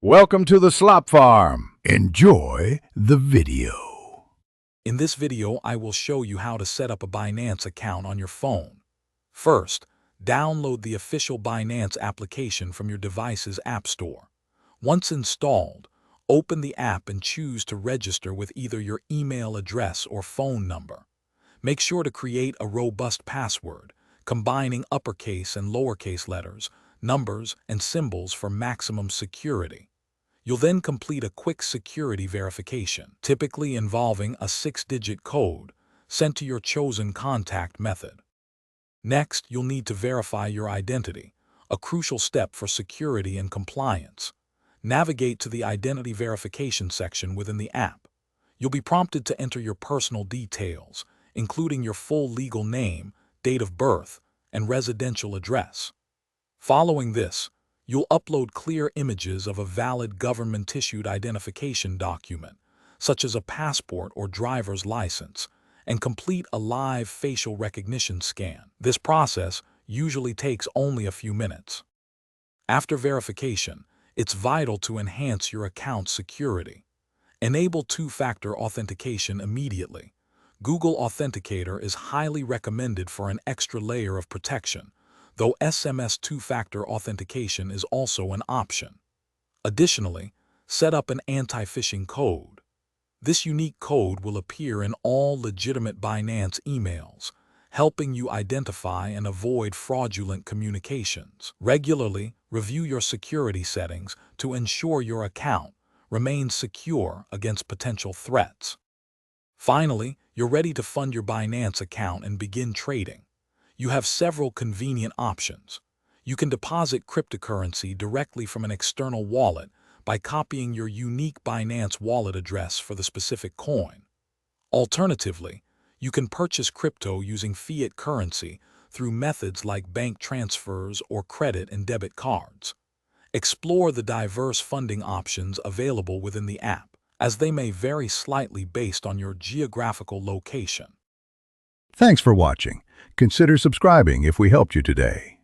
Welcome to the Slop Farm. Enjoy the video. In this video, I will show you how to set up a Binance account on your phone. First, download the official Binance application from your device's app store. Once installed, open the app and choose to register with either your email address or phone number. Make sure to create a robust password, combining uppercase and lowercase letters, numbers, and symbols for maximum security. You'll then complete a quick security verification, typically involving a 6-digit code sent to your chosen contact method. Next, you'll need to verify your identity, a crucial step for security and compliance. Navigate to the identity verification section within the app. You'll be prompted to enter your personal details, including your full legal name, date of birth, and residential address. Following this, you'll upload clear images of a valid government-issued identification document, such as a passport or driver's license, and complete a live facial recognition scan. This process usually takes only a few minutes. After verification, it's vital to enhance your account's security. Enable two-factor authentication immediately. Google Authenticator is highly recommended for an extra layer of protection, though SMS two-factor authentication is also an option. Additionally, set up an anti-phishing code. This unique code will appear in all legitimate Binance emails, helping you identify and avoid fraudulent communications. Regularly review your security settings to ensure your account remains secure against potential threats. Finally, you're ready to fund your Binance account and begin trading. You have several convenient options. You can deposit cryptocurrency directly from an external wallet by copying your unique Binance wallet address for the specific coin. Alternatively, you can purchase crypto using fiat currency through methods like bank transfers or credit and debit cards. Explore the diverse funding options available within the app, as they may vary slightly based on your geographical location. Thanks for watching. Consider subscribing if we helped you today.